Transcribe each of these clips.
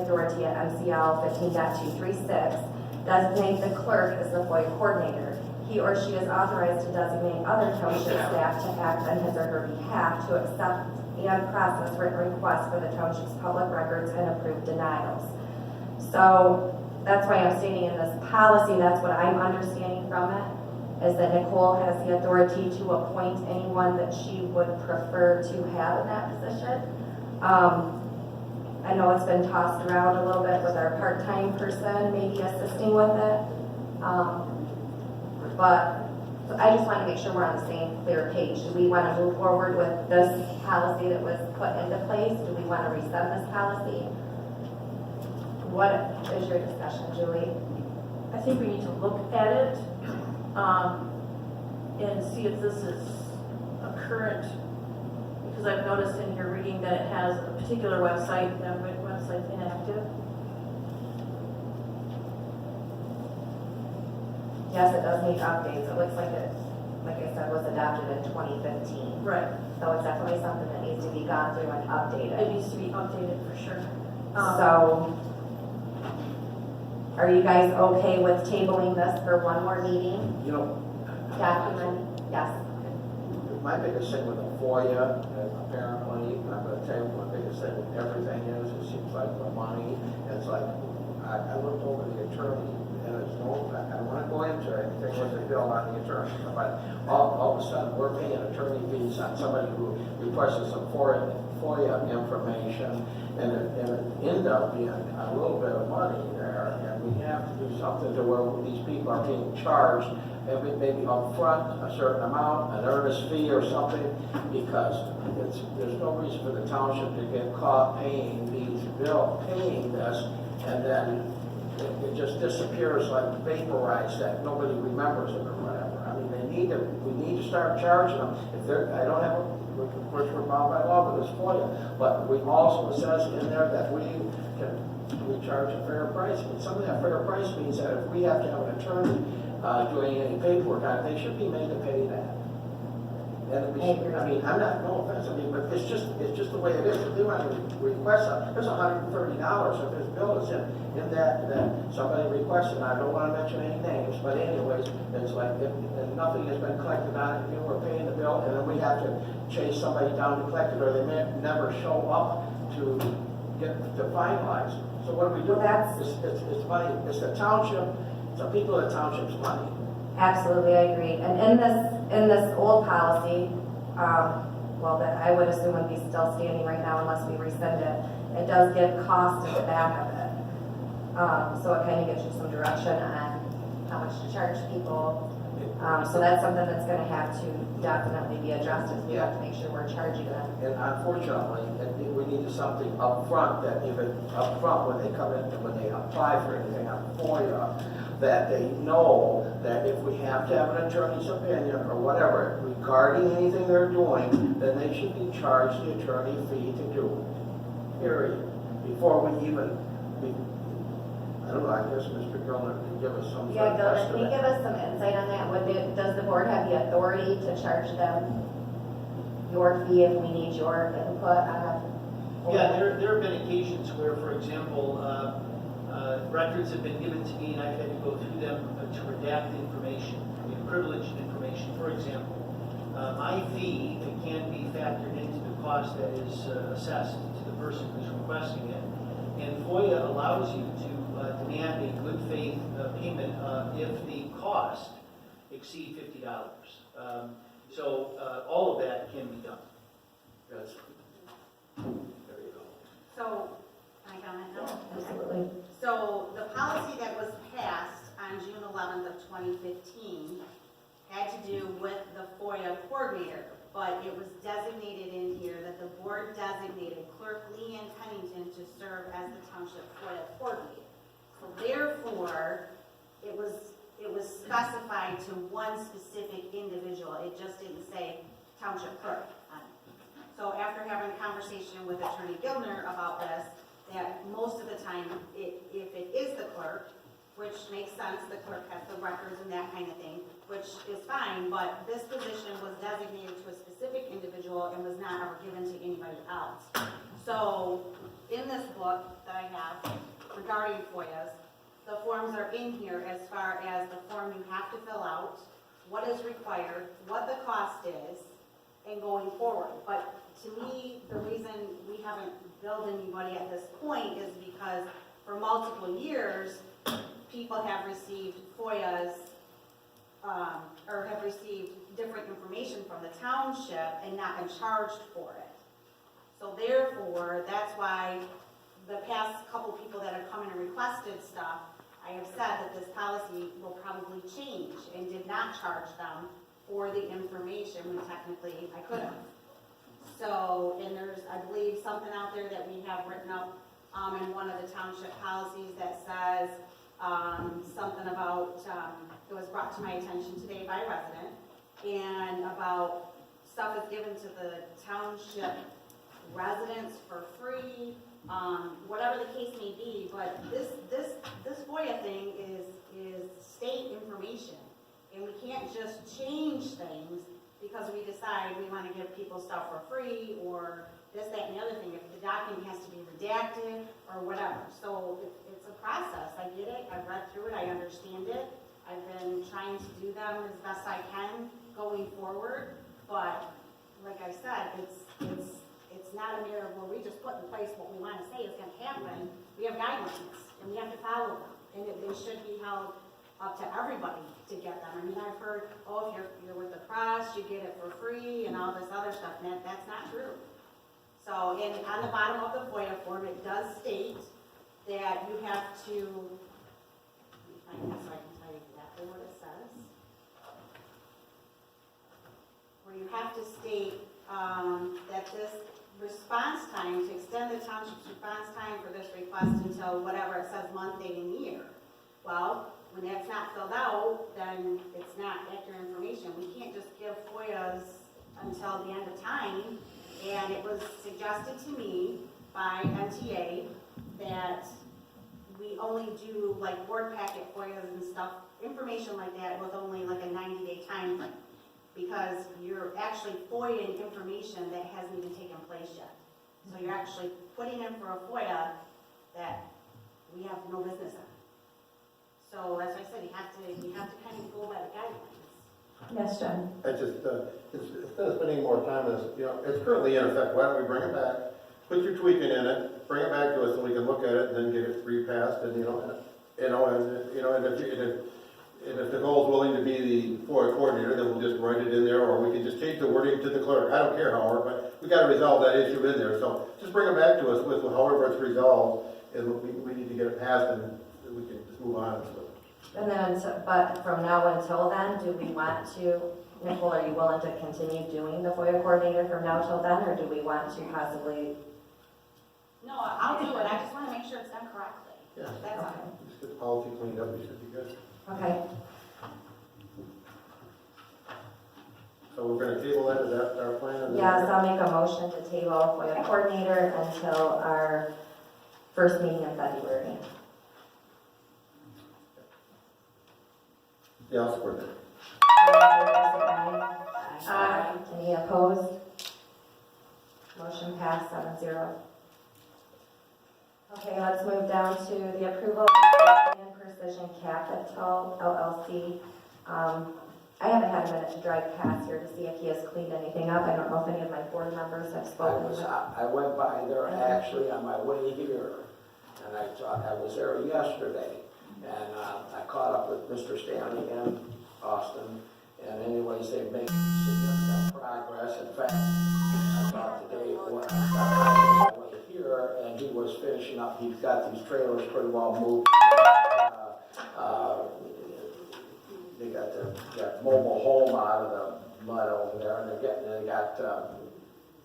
authority at MCL 15.236, designate the clerk as the FOIA coordinator. He or she is authorized to designate other township staff to act on his or her behalf to accept and process written requests for the township's public records and approve denials. So that's why I'm stating in this policy, that's what I'm understanding from it, is that Nicole has the authority to appoint anyone that she would prefer to have in that position. I know it's been tossed around a little bit with our part-time person maybe assisting with it. But I just want to make sure we're on the same clear page. Do we want to move forward with this policy that was put into place? Do we want to rescind this policy? What is your discussion, Julie? I think we need to look at it and see if this is a current, because I've noticed in here reading that it has a particular website, that website's inactive. Yes, it does need updates. It looks like it, like I said, was adopted in 2015. Right. So it's definitely something that needs to be gone through and It updated. needs to be updated for sure. So, are you guys okay with tabling this for one more meeting? You know, Document, yes. my biggest thing with the FOIA, apparently, I'm gonna tell you, my biggest thing with everything is, it seems like the money, it's like, I looked over the attorney, and it's no, I don't wanna go into anything with the bill on the attorney, but all of a sudden, we're paying attorney fees on somebody who requested some FOIA information, and it ended up being a little bit of money there, and we have to do something to where these people are being charged, maybe up front, a certain amount, an earnest fee or something, because there's no reason for the township to get caught paying this, and then it just disappears like vaporized, that nobody remembers it or whatever. I mean, we need to start charging them. If they're, I don't have, of course, we're bound by law with this FOIA, but we also, it says in there that we charge a fair price. And some of that fair price means that if we have to have an attorney doing any paperwork on it, they should be made to pay that. And we should, I mean, I'm not, no offense, I mean, but it's just the way it is. If they want to request there's $130 if this bill is in that somebody requested, and I don't want to mention any names, but anyways, it's like, and nothing has been collected on it, we're paying the bill, and then we have to chase somebody down to collect it, or they may never show up to get to finalize. So what do we do? It's money, it's the township, it's the people of the township's money. Absolutely, I agree. And in this old policy, well, that I would assume would be still standing right now unless we rescind it, it does give cost at the back of it. So it kind of gives you some direction on how much to charge people. So that's something that's going to have to definitely be addressed, is we have to make sure we're charging them. And unfortunately, we need something up front, that even up front when they come in, when they apply for anything on FOIA, that they know that if we have to have an attorney's opinion or whatever regarding anything they're doing, then they should be charged the attorney fee to do it. Period. Before we even, I don't know, I guess Mr. Gilner can give us some. Yeah, Gilda, can you give us some insight on that? Does the board have the authority to charge them your fee if we need your input on it? Yeah, there have been occasions where, for example, records have been given to me and I've had to go through them to redact information, privileged information. For example, my fee can be factored into the cost that is assessed to the person who's requesting it. And FOIA allows you to demand a good faith payment if the cost exceed $50. So all of that can be done. That's, there you go. So, can I comment now? Absolutely. So the policy that was passed on June 11th of 2015 had to do with the FOIA coordinator, but it was designated in here that the board designated Clerk Leanne Pennington to serve as the township FOIA coordinator. So therefore, it was specified to one specific individual. It just didn't say township clerk on it. So after having a conversation with Attorney Gilner about this, that most of the time, if it is the clerk, which makes sense, the clerk has the records and that kind of thing, which is fine, but this position was designated to a specific individual and was not ever given to anybody else. So, in this book that I have regarding FOIAs, the forms are in here as far as the form you have to fill out, what is required, what the cost is, and going forward. But to me, the reason we haven't billed anybody at this point is because for multiple years, people have received FOIAs, or have received different information from the township and not been charged for it. So therefore, that's why the past couple people that have come in and requested stuff, I have said that this policy will probably change and did not charge them for the information when technically I could have. So, and there's, I believe, something out there that we have written up in one of the township policies that says something about, it was brought to my attention today by a resident, and about stuff is given to the township residents for free, whatever the case may be, but this FOIA thing is state information. And we can't just change things because we decide we want to give people stuff for free or this, that, and the other thing. If the document has to be redacted or whatever. So it's a process. I get it. I've read through it. I understand it. I've been trying to do them as best I can going forward. But like I said, it's not a matter of where we just put in place what we want to say is going to happen. We have guidelines and we have to follow them. And they should be held up to everybody to get them. I mean, I've heard, oh, if you're with the press, you get it for free and all this other stuff, and that's not true. So, and on the bottom of the FOIA form, it does state that you have to, let me find this so I can tell you exactly what it says. Where you have to state that this response time, to extend the township's response time for this request until whatever it says month, date, and year. Well, when that's not filled out, then it's not accurate information. We can't just give FOIAs until the end of time. And it was suggested to me by MTA that we only do like board packet FOIAs and stuff, information like that with only like a 90-day time frame. Because you're actually FOIAing information that hasn't even taken place yet. So you're actually putting in for a FOIA that we have no business in. So as I said, you have to kind of go by the guidelines. Yes, Jen? I just, instead of spending more time on this, it's currently in effect, why don't we bring it back, put your tweaking in it, bring it back to us so we can look at it and then get it repassed and, and if Nicole's willing to be the FOIA coordinator, then we'll just write it in there, or we can just change the wording to the clerk. I don't care, however, but we gotta resolve that issue in there. So just bring it back to us with however it's resolved, and we need to get it passed and we can just move on. And then, but from now until then, do we want to, Nicole, are you willing to continue doing the FOIA coordinator from now till then, or do we want to possibly? No, I'll do it. I just want to make sure it's done correctly. Yeah. That's all. Just get the policy cleaned up, we should be good. Okay. So we're gonna table that, is that our plan? Yes, I'll make a motion to table FOIA coordinator until our first meeting in February. Yeah, I'll support that. All in favor, say aye. Aye. Any opposed? Motion passed 7-0. Okay, let's move down to the approval of the Precision Capital LLC. I haven't had a minute to drive past here to see if he has cleaned anything up. I don't know if any of my board members have spoken with him. I went by there actually on my way here, and I thought I was there yesterday. And I caught up with Mr. Stanley in Austin, and anyways, they make significant progress. In fact, I thought today when I got my way here, and he was finishing up, he's got these trailers pretty well moved. They got their mobile home out of the mud over there, and they got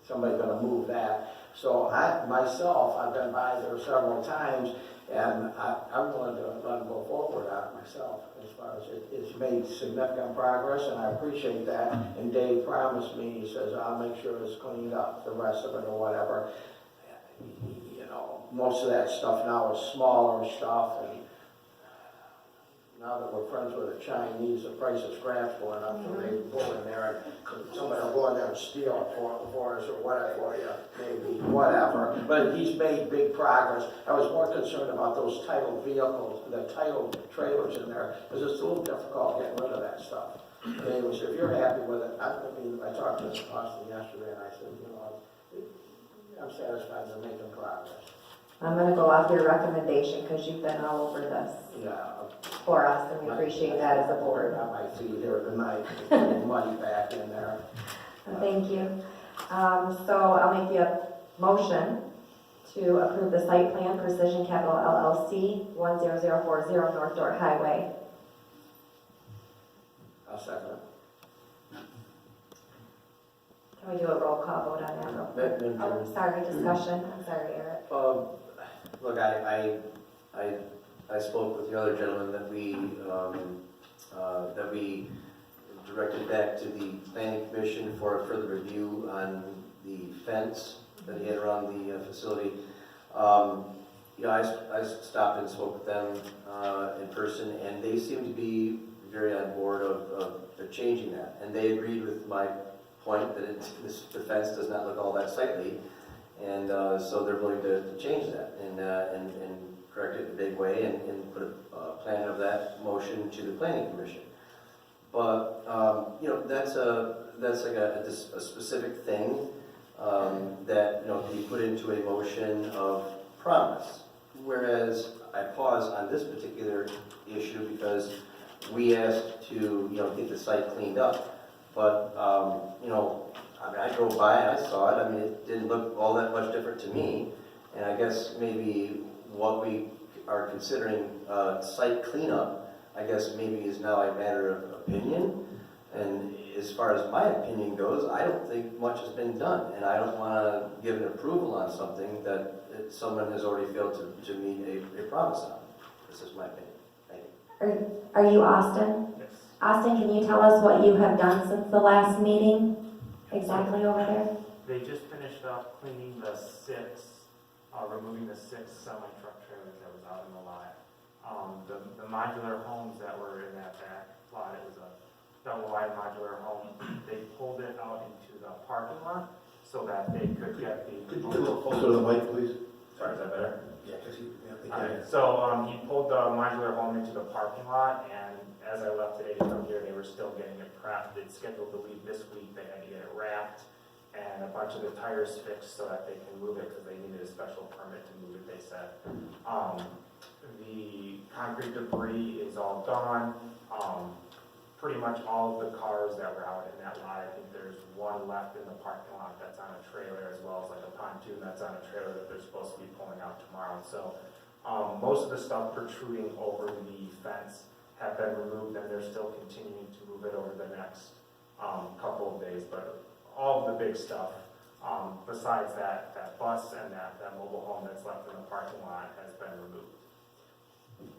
somebody gonna move that. So I've been by there several times, and I'm willing to let them go forward on it myself as far as it's made significant progress, and I appreciate that. And Dave promised me, he says, I'll make sure it's cleaned up, the rest of it or whatever. Most of that stuff now is smaller stuff, and now that we're friends with the Chinese, the price of scrap's going up, so maybe go in there and somebody will go in there and steal it for us or whatever, for you, maybe, whatever. But he's made big progress. I was more concerned about those titled vehicles, the titled trailers in there, because it's a little difficult getting rid of that stuff. Anyways, if you're happy with it, I talked to Austin yesterday and I said, I'm satisfied they're making progress. I'm gonna go off your recommendation, because you've been all over this Yeah. for us, and we appreciate that as a board. Got my feet here tonight, putting money back in there. Thank you. So I'll make the motion to approve the site plan Precision Capital LLC, 10040 North Dort Highway. I'll second it. Can we do a roll call vote on that real quick? Madam Oh, Chair. sorry, discussion. I'm sorry, Eric. Look, I spoke with the other gentleman that we directed back to the planning commission for a further review on the fence that he had around the facility. I stopped and spoke with them in person, and they seem to be very on board of changing that. And they agreed with my point that the fence does not look all that sightly. And so they're willing to change that and correct it in a big way and put a plan of that motion to the planning commission. But that's like a specific thing that can be put into a motion of promise. Whereas I pause on this particular issue because we asked to get the site cleaned up, but I drove by and I saw it. I mean, it didn't look all that much different to me. And I guess maybe what we are considering site cleanup, I guess maybe is now a matter of opinion. And as far as my opinion goes, I don't think much has been done. And I don't want to give an approval on something that someone has already failed to meet a promise on. This is my opinion. Thank you. Are you Austin? Yes. Austin, can you tell us what you have done since the last meeting? Exactly over there? They just finished up cleaning removing the six semi-truck trailers that was out in the lot. The modular homes that were in that back lot, it was a double-wide modular home. They pulled it out into the parking lot so that they could get the... Could you get a little closer to the mic, please? Sorry, is that better? Yeah, because they Alright, can't. so he pulled the modular home into the parking lot, and as I left today to come here, they were still getting it prepped. It's scheduled to leave this week. They had to get it wrapped and a bunch of the tires fixed so that they can move it because they needed a special permit to move it, they said. The concrete debris is all gone. Pretty much all of the cars that were out in that lot, I think there's one left in the parking lot that's on a trailer, as well as like a pontoon that's on a trailer that they're supposed to be pulling out tomorrow. So most of the stuff protruding over the fence have been removed, and they're still continuing to move it over the next couple of days. But all of the big stuff, besides that bus and that mobile home that's left in the parking lot, has been removed.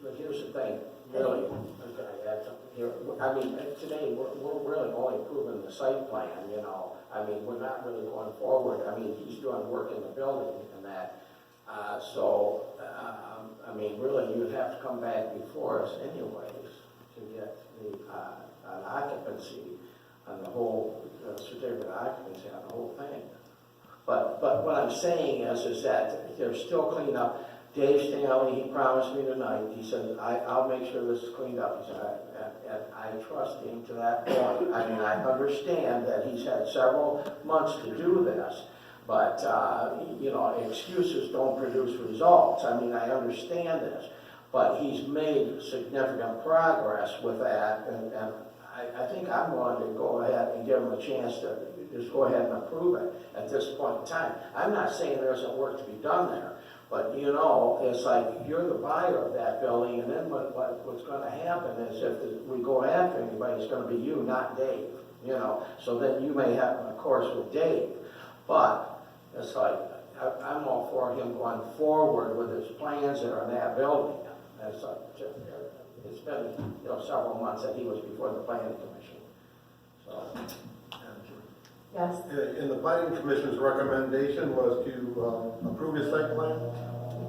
But here's the thing, really, okay, I add something here. I mean, today, we're really only approving the site plan, I mean, we're not really going forward. I mean, he's doing work in the building and that. I mean, really, you'd have to come back before us anyways to get the an occupancy on the whole, certificate of occupancy on the whole thing. But what I'm saying is that there's still cleanup. Dave Stanley, he promised me tonight, he said, I'll make sure this is cleaned up. He said, and I trust him to that point. I mean, I understand that he's had several months to do this, but, excuses don't produce results. I mean, I understand this, but he's made significant progress with that, and I think I'm going to go ahead and give him a chance to just go ahead and approve it at this point in time. I'm not saying there isn't work to be done there, but it's like you're the buyer of that building, and then what's going to happen is if we go after anybody, it's going to be you, not Dave. So then you may have a course with Dave, but it's like I'm all for him going forward with his plans that are in that building. It's like it's been several months that he was before the planning commission. So. Yes. And the planning commission's recommendation was to approve his site plan?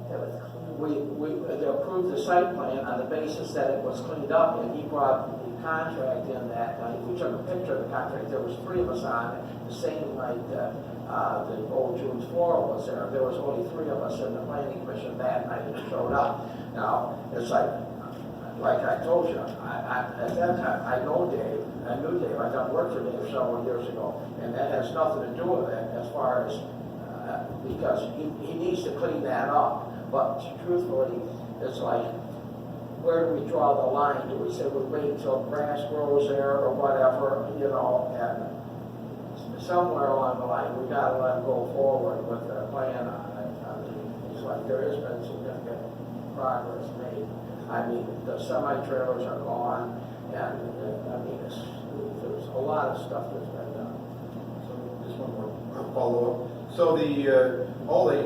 That was clean. they approved the site plan on the basis that it was cleaned up, and he brought the contract in that night. We took a picture of the contract, there was 3 of us on it, the same night that, the old June's floral was there. There was only 3 of us in the planning commission that night that showed up. Now, it's like I told you, at that time, I knew Dave, I done work for Dave several years ago, and that has nothing to do with it as far as, because he needs to clean that up. But truthfully, it's like, where do we draw the line? Do we say we wait until grass grows there or whatever, you know, and somewhere along the line, we gotta let him go forward with the plan on it. I mean, it's like, there has been significant progress made. I mean, the semi-trailers are gone, and, I mean, there's a lot of stuff that's been done. So just one more follow-up. So all the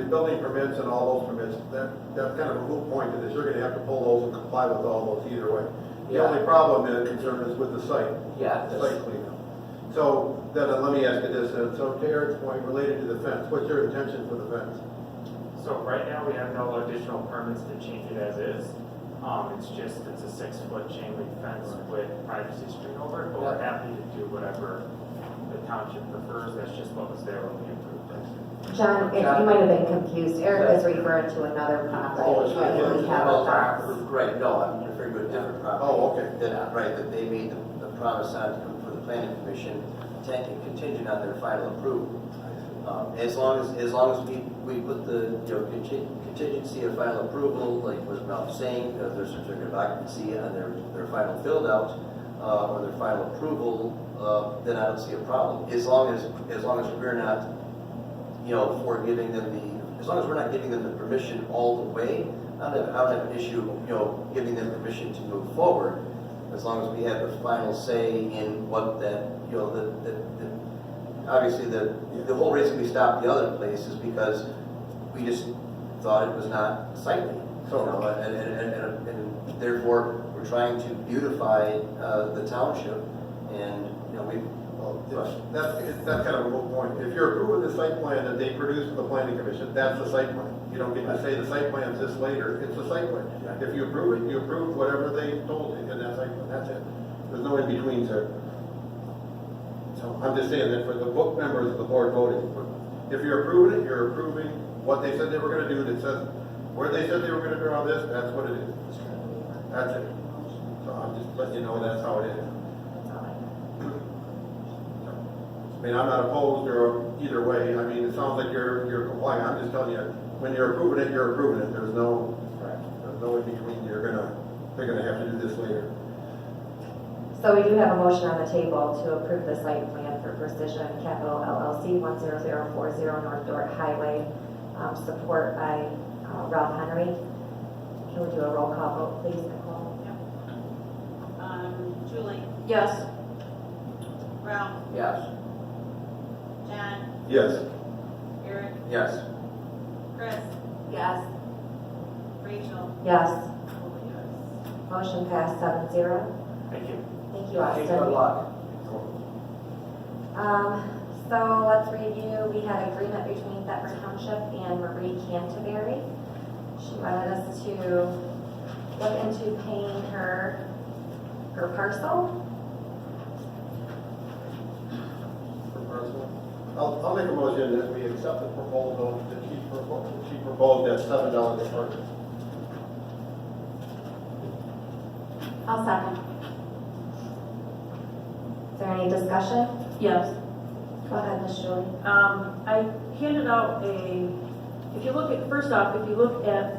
building permits and all those permits, that's kind of a moot point to this. You're gonna have to pull those and comply with all those either way. The Yeah. only problem and concern is with the site. Yeah, The site cleanup. So then let me ask you this, so to Eric's point related to the fence, what's your intention for the fence? So right now, we have no additional permits to change it as is. It's a 6-foot chain link fence with privacy screen over it, but we're happy to do whatever the township prefers. That's just what was there when we approved it. John, you might have been confused. Eric is referring to another Oh, it's property. not- We have a fence. Right, no, I'm referring to a different property. Oh, okay. Right, that they made the promise on for the planning commission, contingent on their final approval. As long as we put the, contingency of final approval, like was Ralph saying, their certificate of occupancy on their final filled out, or their final approval, then I don't see a problem. As long as we're not, for giving them as long as we're not giving them the permission all the way, I don't have an issue, giving them permission to move forward, as long as we have the final say in what that, obviously the whole reason we stopped the other place is because we just thought it was not sightly. And therefore, we're trying to beautify the township, and, That's kind of a moot point. If you're approving the site plan that they produce for the planning commission, that's the site plan. You don't get to say the site plan's this later, it's the site plan. If you approve it, you approve whatever they told you in that site plan, that's it. There's no in-between, sir. So I'm just saying that for the book members of the board voting, if you're approving it, you're approving what they said they were gonna do, that says, where they said they were gonna draw this, that's what it is. That's it. So I'm just letting you know that's how it is. I mean, I'm not opposed or either way. I mean, it sounds like you're complying. I'm just telling you, when you're approving it, you're approving it. There's no in between. They're gonna have to do this later. So we do have a motion on the table to approve the site plan for Precision Capital LLC, 10040 North Dordt Highway, support by Ralph Henry. Can we do a roll call vote, please, Nicole? Julie, Yes. Ralph, yes. John, Yes. Eric, yes. Chris, Yes. Rachel. Yes. Oh, yes. Motion passed 7-0. Thank you. Thank you, Okay, Austin. good luck. So let's review, we had agreement between Thetford Township and Marie Canterbury. She wanted us to look into paying her parcel. I'll make a motion that we accept the proposal that she proposed at $7 a part. I'll second. Is there any discussion? Yes. Go ahead, Ms. Julie. I handed out first off, if you look at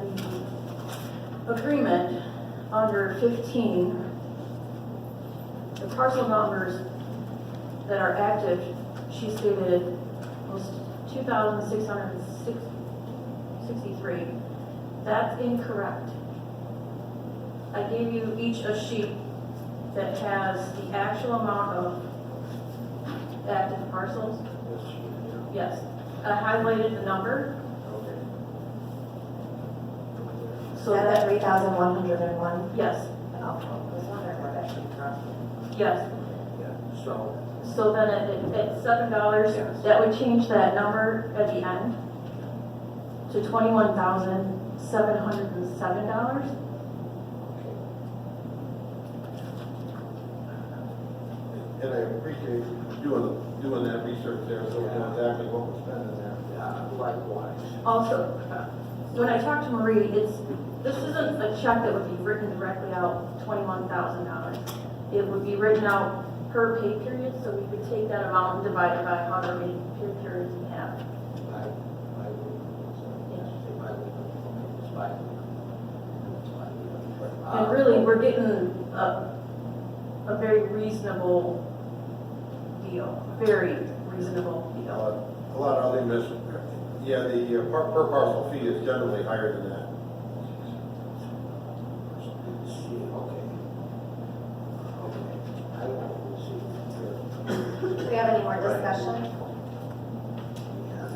the agreement under 15, the parcel numbers that are active, she stated was 2,663. That's incorrect. I gave you each a sheet that has the actual amount of active parcels. Yes. I highlighted the number. So that's 3,101? Yes, Oh, I was wondering where that came from. yes. So, then at $7, Yes. that would change that number at the end to $21,000 $707. And I appreciate doing that research there, so we know exactly what we're spending there. Yeah, likewise. Also, when I talked to Marie, this isn't a check that would be written directly out, $21,000. It would be written out per pay period, so we could take that amount and divide it by however many pay periods we have. And really, we're getting a very reasonable deal, very reasonable deal. A lot of other yeah, the per parcel fee is generally higher than that. Do we have any more discussion?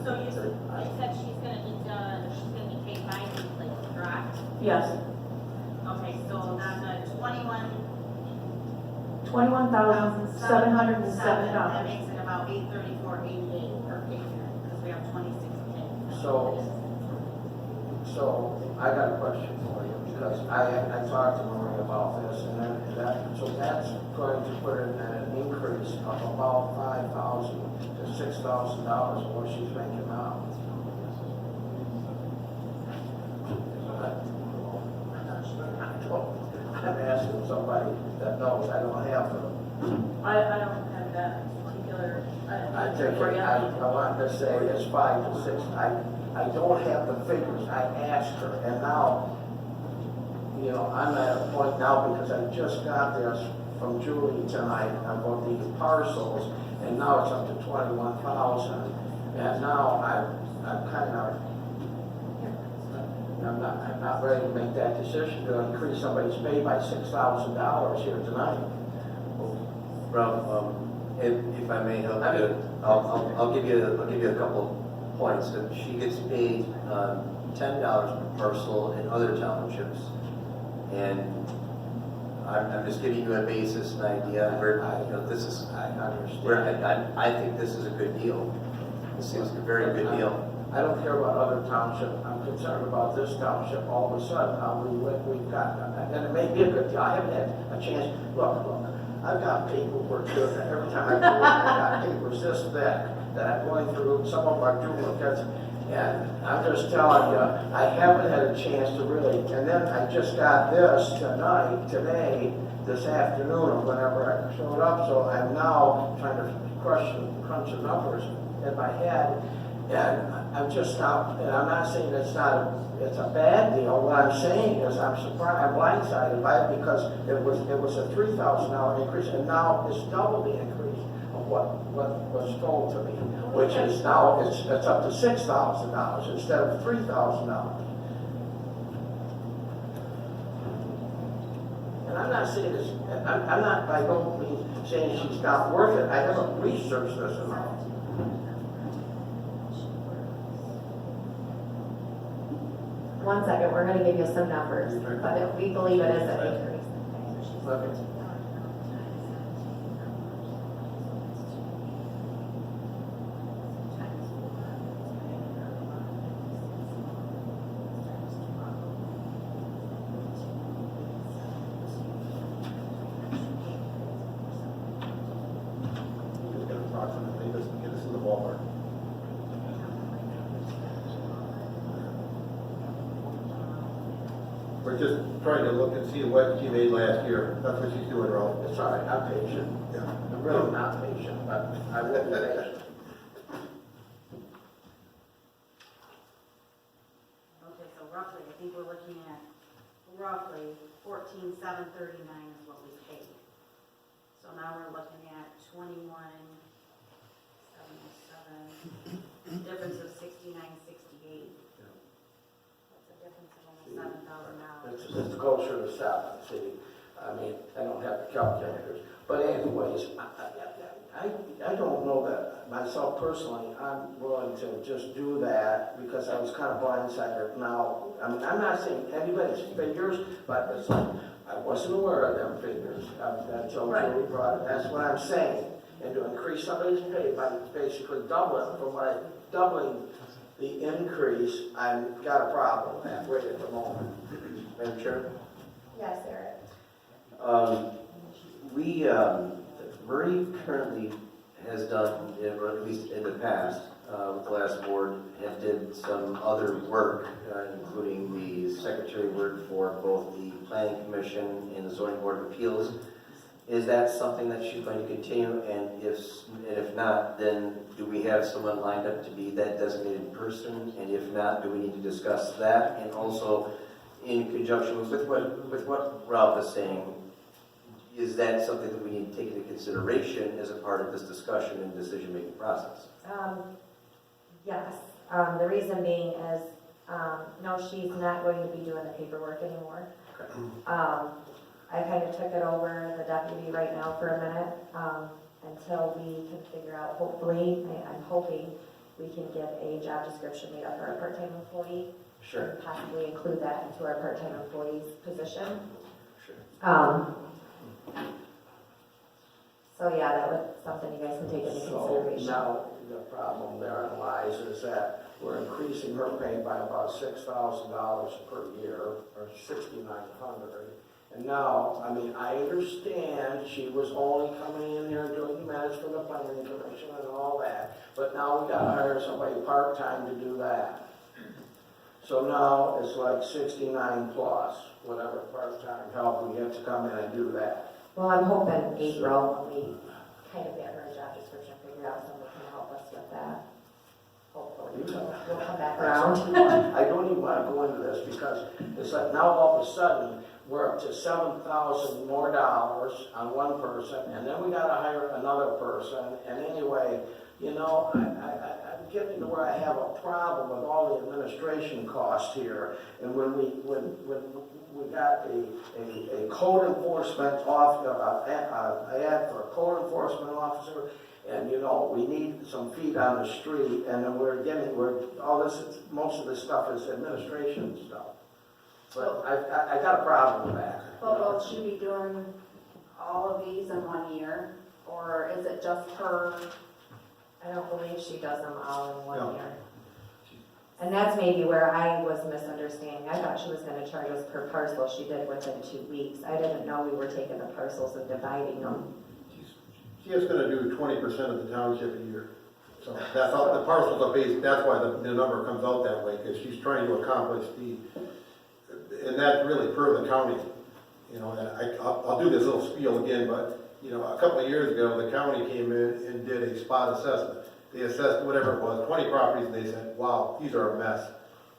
So you said she's gonna be paid bi-weekly, correct? Yes, Okay, so on the $21,707. that makes it about $834.88 per pay period, because we have 26 days. So I got a question for you, because I talked to Marie about this, and so that's going to put in an increase of about $5,000 to $6,000 of what she's making now. I'm asking somebody that knows, I don't have to. I don't have that particular, I think, I want to say it's 5 to 6. I don't have the figures. I asked her, and now, you know, I'm at a point now because I just got this from Julie tonight about these parcels, and now it's up to 21,000. And now I'm kind of, I'm not ready to make that decision to increase somebody's pay by $6,000 here tonight. Ralph, if I may help you, I'll give you a couple points. She gets paid $10 per parcel in other townships, and I'm just giving you a basis, an idea where this is. I understand. Where I think this is a good deal. This seems a very good deal. I don't care about other townships. I'm concerned about this township. All of a sudden, how we've got, and it may be a good deal. I haven't had a chance. Look, I've got paperwork here. Every time I do it, I got papers this thick that I'm going through. Some of them are duplicates. And I'm just telling you, I haven't had a chance to really, and then I just got this today, this afternoon, or whenever I showed up, so I'm now trying to crunch the numbers in my head, and I'm just not, and I'm not saying it's a bad deal. What I'm saying is I'm surprised, I'm blindsided by it because it was a $3,000 increase, and now it's double the increase of what was told to me, which is now it's up to $6,000 instead of $3,000. And I'm not saying this, I'm not by no means saying she's not worth it. I haven't researched this amount. One second, we're gonna give you some numbers, but we believe it is an increase. Okay. Just gonna approximately get us in the ballpark. We're just trying to look and see what she made last year. That's what she's doing, Ralph. It's all right, I'm patient. Yeah. I'm really not patient, but I will be patient. Okay, so roughly, I think we're looking at roughly 14,739 is what we paid. So now we're looking at 21,707, difference of 69.68. That's a difference of almost $7,000. It's closer to 7, see. I mean, I don't have the calculators. But anyways, I don't know that myself personally, I'm willing to just do that because I was kind of blindsided. Now, I mean, I'm not saying anybody's figures, but it's like, I wasn't aware of them figures until Julie brought it. That's what I'm saying. And to increase somebody's pay by basically doubling the increase, I've got a problem with that right at the moment. Madam Chair? Yes, Eric. Marie currently has done, or at least in the past, with the last board, have did some other work, including the secretary work for both the planning commission and the zoning board of appeals. Is that something that she's going to continue? And if not, then do we have someone lined up to be that designated person? And if not, do we need to discuss that? And also, in conjunction with what Ralph is saying, is that something that we need to take into consideration as a part of this discussion and decision-making process? Yes. The reason being is, no, she's not going to be doing the paperwork anymore. Okay. I kind of took it over, the deputy right now for a minute, until we can figure out, hopefully, I'm hoping we can get a job description made up for our part-time employee. Sure. And possibly include that into our part-time employee's position. Sure. So yeah, that was something you guys can take into So consideration. now, the problem therein lies is that we're increasing her pay by about $6,000 per year, or $6,900. And now, I mean, I understand she was only coming in here doing the minutes for the planning commission and all that, but now we gotta hire somebody part-time to do that. So now it's like 69 plus, whatever part-time help we get to come in and do that. Well, I'm hoping April, when we kind of get her a job description figured out, someone can help us with that. Hopefully, we'll come back around. I don't even want to go into this because it's like now all of a sudden, we're up to $7,000 more on one person, and then we gotta hire another person, and anyway, you know, I'm getting to where I have a problem with all the administration costs here, and when we got a code enforcement ad for a code enforcement officer, and you know, we need some feet on the street, and then most of this stuff is administration stuff. But I got a problem with that. But will she be doing all of these in 1 year, or is it just her? I don't believe she does them all in No. 1 year. And that's maybe where I was misunderstanding. I thought she was gonna charge us per parcel she did within 2 weeks. I didn't know we were taking the parcels and dividing them. She is gonna do 20% of the township a year. So that's how the parcels are based, that's why the number comes out that way, because she's trying to accomplish and that's really per the county. You know, and I'll do this little spiel again, but, you know, a couple of years ago, the county came in and did a spot assessment. They assessed whatever it was, 20 properties, and they said, wow, these are a mess.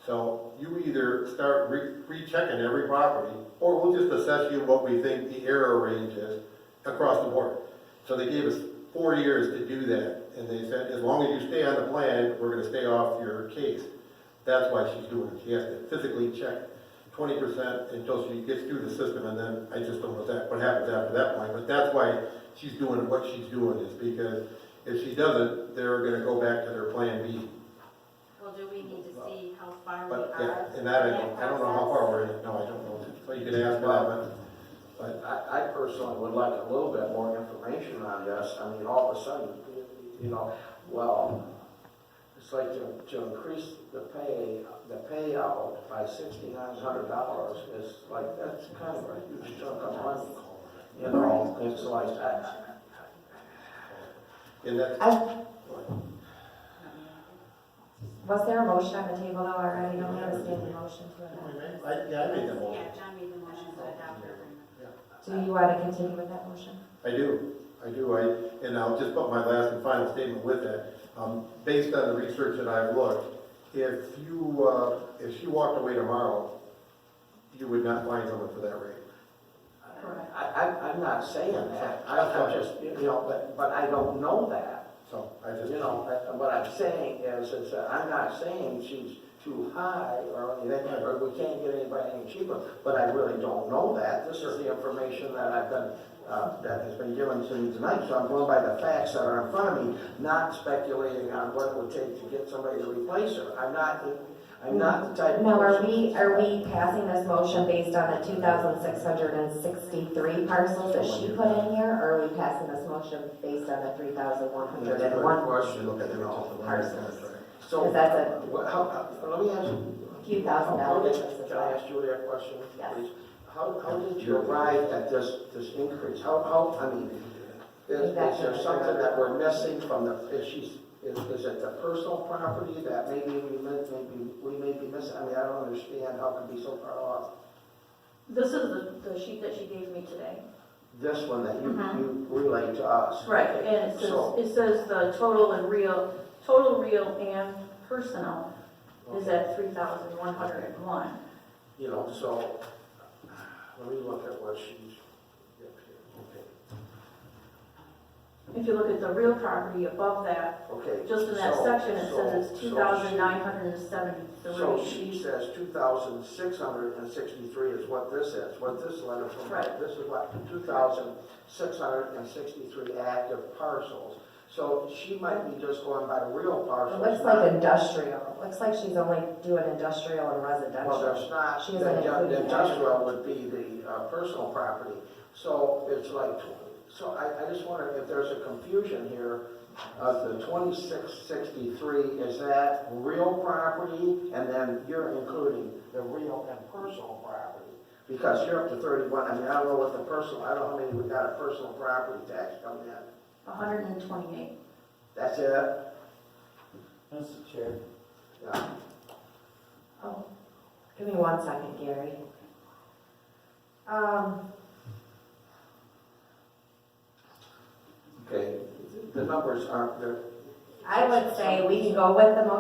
So you either start rechecking every property, or we'll just assess you what we think the error range is across the board. So they gave us 4 years to do that, and they said, as long as you stay on the plan, we're gonna stay off your case. That's why she's doing it. She has to physically check 20% until she gets through the system, and then I just don't know what happens after that point. But that's why she's doing what she's doing, is because if she doesn't, they're gonna go back to their plan B. Well, do we need to see how far we But, are? yeah, and that I don't know how far we're in it. No, I don't know. So you could ask Bob, but I personally would like a little bit more information on this. I mean, all of a sudden, you know, well, it's like to increase the payout by $6,900 is like, that's kind of a huge chunk of money. You know, it's like, and that's, Was there a motion on the table though already? Don't we have a standing motion to it? I made that motion. Yeah, John made the motion to adopt the agreement. Do you want to continue with that motion? I do. And I'll just put my last and final statement with that. Based on the research that I've looked, if she walked away tomorrow, you would not find someone for that rate. I'm not saying that. I'm just, you know, but I don't know that. So I just, You know, what I'm saying is that I'm not saying she's too high or anything, or we can't get anybody any cheaper, but I really don't know that. This is the information that that has been given to me tonight, so I'm going by the facts that are in front of me, not speculating on what it would take to get somebody to replace her. I'm not the type of No, are person- we passing this motion based on the 2,663 parcels that she put in here, or are we passing this motion based on the 3,101 question. look at every parcels? So, Because that's let me ask you. few $1,000 difference. Can I ask Julie a question, Yes. please? How did you arrive at this increase? I mean, is there something that we're missing from is it the personal property that maybe we may be missing? I mean, I don't understand how it could be so far off. This is the sheet that she gave me today. This one that you Mhm. relayed to us. Right, and So- it says the total real and personal is at 3,101. You know, so, let me look at what she's, okay. If you look at the real property above that, Okay. just in that so- section, it so- says it's so she- 2,973. So she says 2,663 is what this is, what this letter from, Right. this is what, 2,663 active parcels. So she might be just going by the real It parcels. looks not- like industrial. Looks like she's only doing industrial and Well, residential. there's not, She the isn't including the the industrial would be the personal property. So it's like, so I just wonder if there's a confusion here of the 2663, is that real property? And then you're including the real and personal property? Because you're up to 31, I mean, I don't know what the personal, I don't know how many we got a personal property tax coming in. 128. That's it? Mr. Chair. Yeah. Oh, give me 1 second, Gary. Okay, the numbers aren't there. I would say we can go with the motion